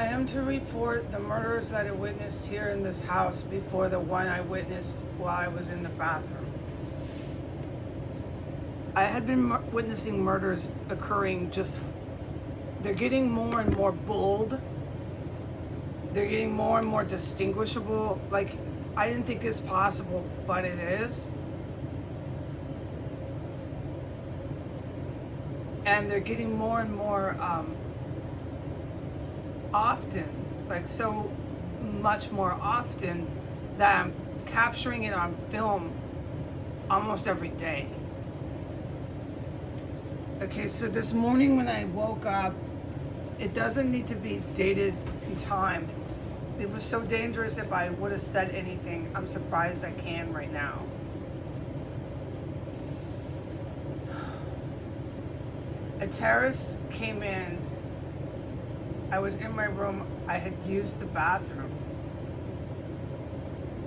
I am to report the murders that I witnessed here in this house before the one I witnessed while I was in the bathroom. I had been witnessing murders occurring they're getting more and more bold. They're getting more and more distinguishable. Like, I didn't think it's possible, but it is. And they're getting more and more often, like so much more often that I'm capturing it on film almost every day. Okay, so this morning when I woke up, it doesn't need to be dated and timed. It was so dangerous if I would have said anything. I'm surprised I can right now. A terrorist came in. I was in my room. I had used the bathroom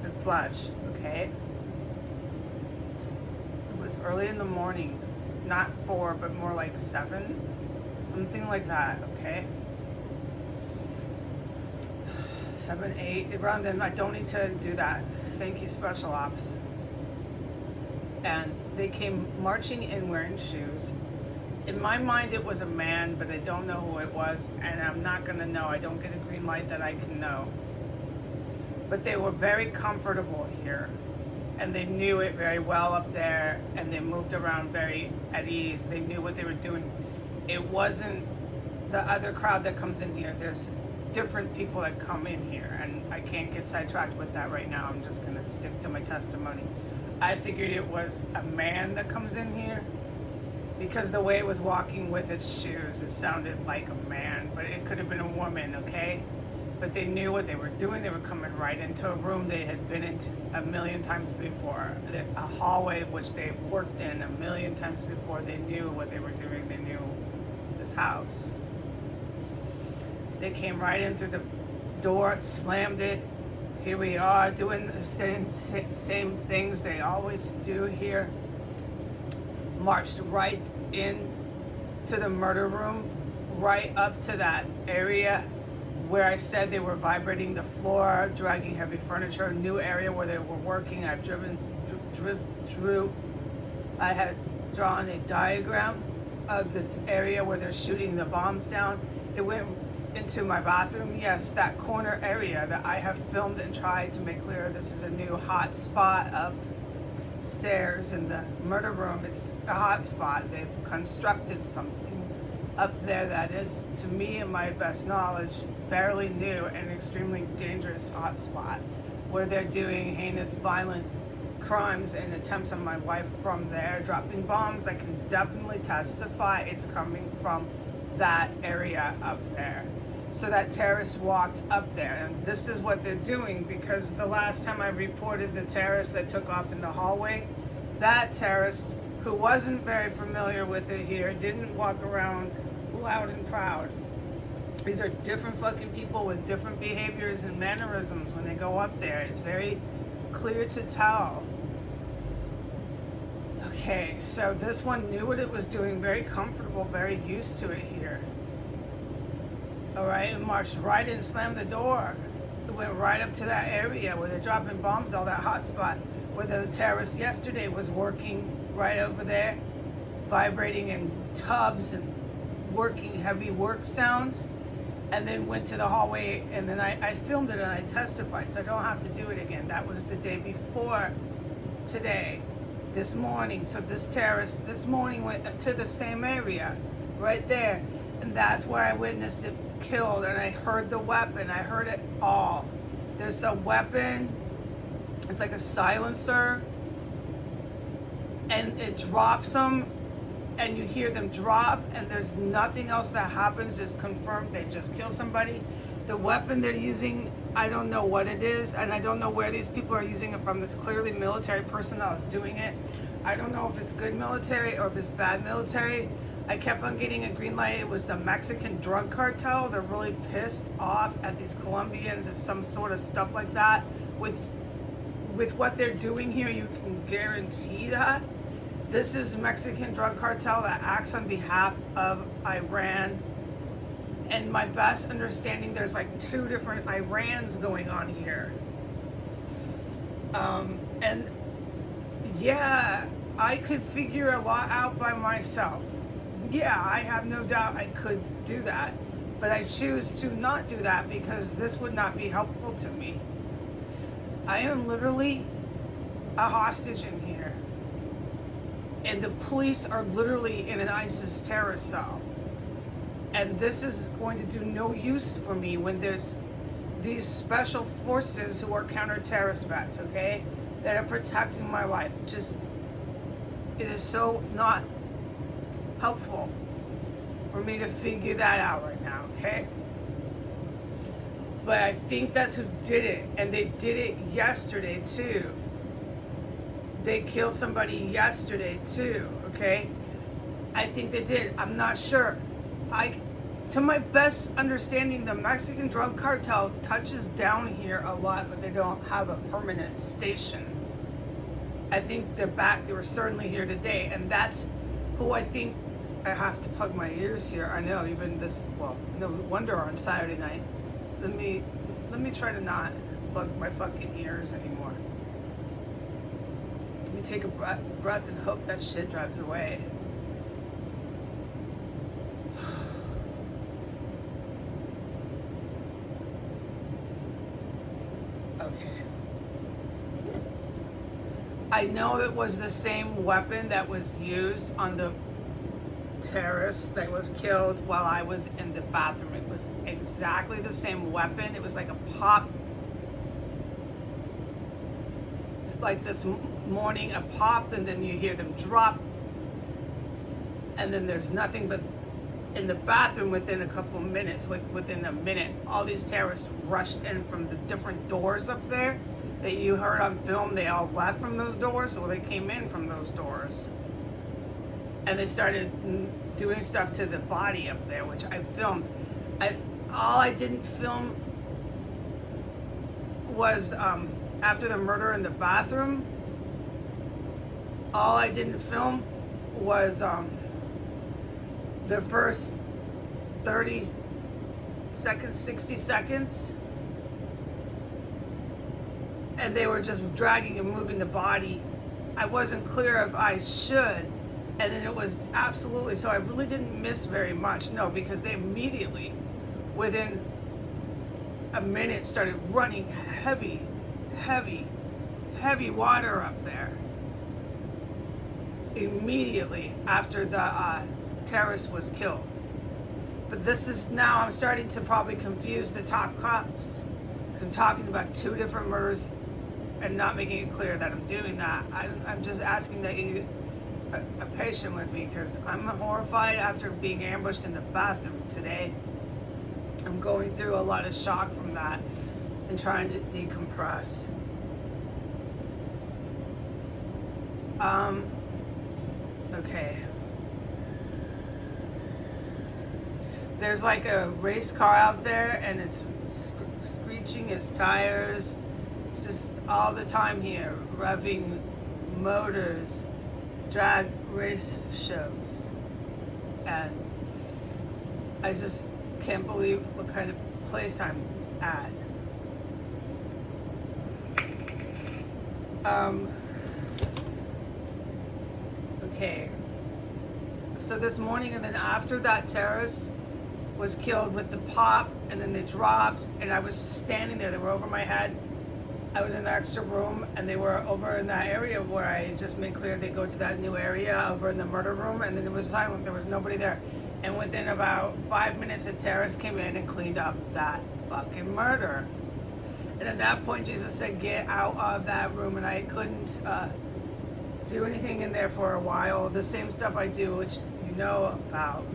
and flushed, okay? It was early in the morning, not 4, but more like 7, something like that, okay? 7, 8, around then. I don't need to do that. Thank you, Special Ops. And they came marching in wearing shoes. In my mind, it was a man, but I don't know who it was, and I'm not going to know. I don't get a green light that I can know. But they were very comfortable here, and they knew it very well up there, and they moved around very at ease. They knew what they were doing. It wasn't the other crowd that comes in here. There's different people that come in here, and I can't get sidetracked with that right now. I'm just going to stick to my testimony. I figured it was a man that comes in here, because the way it was walking with its shoes, it sounded like a man, but it could have been a woman, okay? But they knew what they were doing. They were coming right into a room they had been into a million times before, a hallway which they've worked in a million times before. They knew what they were doing. They knew this house. They came right in through the door, slammed it. Here we are doing the same things they always do here. Marched right in to the murder room, right up to that area where I said they were vibrating the floor, dragging heavy furniture, a new area where they were working. I had drawn a diagram of this area where they're shooting the bombs down. It went into my bathroom. Yes, that corner area that I have filmed and tried to make clear this is a new hot spot upstairs in the murder room. It's a hot spot. They've constructed something up there that is, to me and my best knowledge, fairly new and extremely dangerous hot spot where they're doing heinous violent crimes and attempts on my life from there, dropping bombs. I can definitely testify it's coming from that area up there. So that terrorist walked up there, and this is what they're doing, because the last time I reported the terrorist that took off in the hallway, that terrorist, who wasn't very familiar with it here, didn't walk around loud and proud. These are different fucking people with different behaviors and mannerisms when they go up there. It's very clear to tell. Okay, so this one knew what it was doing, very comfortable, very used to it here. All right, it marched right in, slammed the door. It went right up to that area where they're dropping bombs, all that hot spot, where the terrorist yesterday was working right over there, vibrating in tubs and working heavy work sounds, and then went to the hallway, and then I filmed it and I testified, so I don't have to do it again. That was the day before today, this morning. So this terrorist this morning went to the same area right there, and that's where I witnessed it killed, and I heard the weapon. I heard it all. There's a weapon, it's like a silencer, and it drops them, and you hear them drop, and there's nothing else that happens. It's confirmed they just killed somebody. The weapon they're using, I don't know what it is, and I don't know where these people are using it from. It's clearly military personnel is doing it. I don't know if it's good military or if it's bad military. I kept on getting a green light. It was the Mexican drug cartel. They're really pissed off at these Colombians. It's some sort of stuff like that. With what they're doing here, you can guarantee that. This is Mexican drug cartel that acts on behalf of Iran And my best understanding, there's like 2 different Irans going on here. And yeah, I could figure a lot out by myself. Yeah, I have no doubt I could do that. But I choose to not do that because this would not be helpful to me. I am literally a hostage in here. And the police are literally in an ISIS terrorist cell. And this is going to do no use for me when there's these special forces who are counter-terrorist vets, okay? That are protecting my life. Just, it is so not helpful for me to figure that out right now, okay? But I think that's who did it, and they did it yesterday too. They killed somebody yesterday too, okay? I think they did. I'm not sure. To my best understanding, the Mexican drug cartel touches down here a lot, but they don't have a permanent station. I think they're back. They were certainly here today, and that's who I think. I have to plug my ears here. I know, even this, well, no wonder on Saturday night. Let me try to not plug my fucking ears anymore. Let me take a breath and hope that shit drives away. Okay. I know it was the same weapon that was used on the terrorist that was killed while I was in the bathroom. It was exactly the same weapon. It was like a pop, like this morning, a pop, and then you hear them drop, and then there's nothing but in the bathroom within a couple of minutes, like within a minute, all these terrorists rushed in from the different doors up there that you heard on film. They all left from those doors, so they came in from those doors. And they started doing stuff to the body up there, which I filmed. All I didn't film was after the murder in the bathroom. All I didn't film was the first 30 seconds, 60 seconds. And they were just dragging and moving the body. I wasn't clear if I should. And then it was absolutely, so I really didn't miss very much, no, because they immediately, within a minute, started running heavy water up there. Immediately after the terrorist was killed. But this is now, I'm starting to probably confuse the top cops. Because I'm talking about 2 different murders and not making it clear that I'm doing that. I'm just asking that you are patient with me, because I'm horrified after being ambushed in the bathroom today. I'm going through a lot of shock from that and trying to decompress. Okay. There's like a race car out there, and it's screeching its tires. It's just all the time here, revving motors, drag race shows. And I just can't believe what kind of place I'm at. Okay. So this morning, and then after that terrorist was killed with the pop, and then they dropped, and I was just standing there. They were over my head. I was in the extra room, and they were over in that area where I just made clear they go to that new area over in the murder room, and then it was silent. There was nobody there. And within about 5 minutes, a terrorist came in and cleaned up that fucking murder. And at that point, Jesus said, get out of that room, and I couldn't do anything in there for a while. The same stuff I do, which you know about.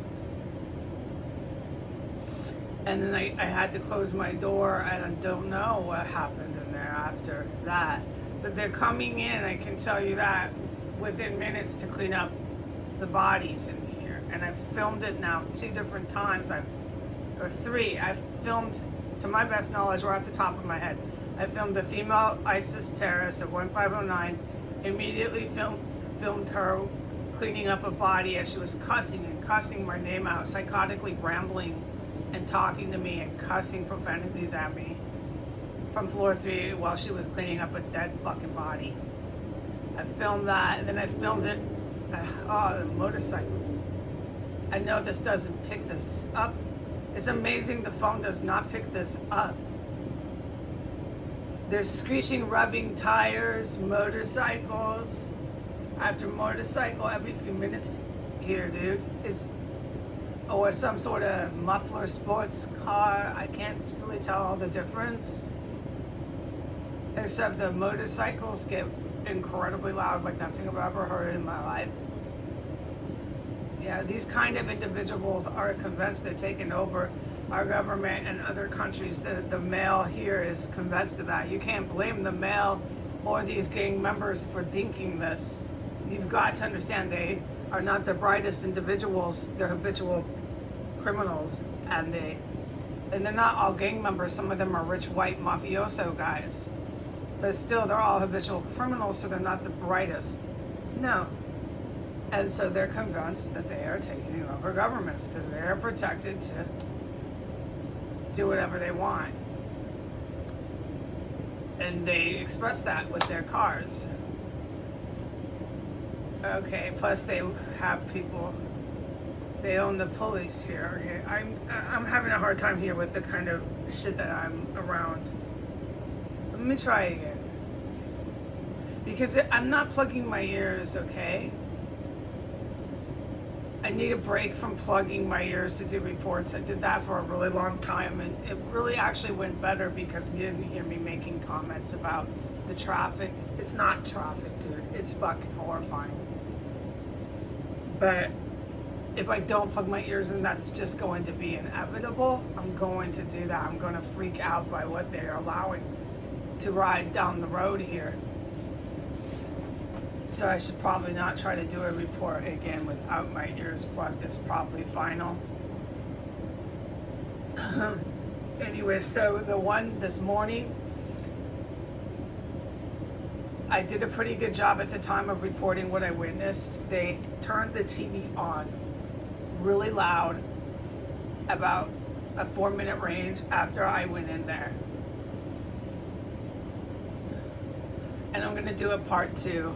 And then I had to close my door, and I don't know what happened in there after that. But they're coming in, I can tell you that, within minutes to clean up the bodies in here. And I've filmed it now 2 different times, or 3. I've filmed, to my best knowledge, or off the top of my head, I filmed the female ISIS terrorist at 1509, immediately filmed her cleaning up a body as she was cussing my name out, psychotically rambling and talking to me and cussing profanities at me from floor 3 while she was cleaning up a dead fucking body. I filmed that, and then I filmed it. The motorcycles. I know this doesn't pick this up. It's amazing the phone does not pick this up. There's screeching, revving tires, motorcycles after motorcycle every few minutes here, dude. Or some sort of muffler sports car. I can't really tell all the difference. Except the motorcycles get incredibly loud, like nothing I've ever heard in my life. Yeah, these kind of individuals are convinced they're taking over our government and other countries. The male here is convinced of that. You can't blame the male or these gang members for thinking this. You've got to understand they are not the brightest individuals. They're habitual criminals, and they're not all gang members. Some of them are rich white mafioso guys, but still they're all habitual criminals, so they're not the brightest. No. And so they're convinced that they are taking over governments because they are protected to do whatever they want. And they express that with their cars. Okay, plus they have people, they own the police here. Okay, I'm having a hard time here with the kind of shit that I'm around. Let me try again. Because I'm not plugging my ears, okay? I need a break from plugging my ears to do reports. I did that for a really long time, and it really actually went better because you didn't hear me making comments about the traffic. It's not traffic, dude. It's fucking horrifying. But if I don't plug my ears in, that's just going to be inevitable. I'm going to do that. I'm going to freak out by what they're allowing to ride down the road here. So I should probably not try to do a report again without my ears plugged. It's probably final. Anyway, so the one this morning, I did a pretty good job at the time of reporting what I witnessed. They turned the TV on really loud about a 4-minute range after I went in there. And I'm going to do a part 2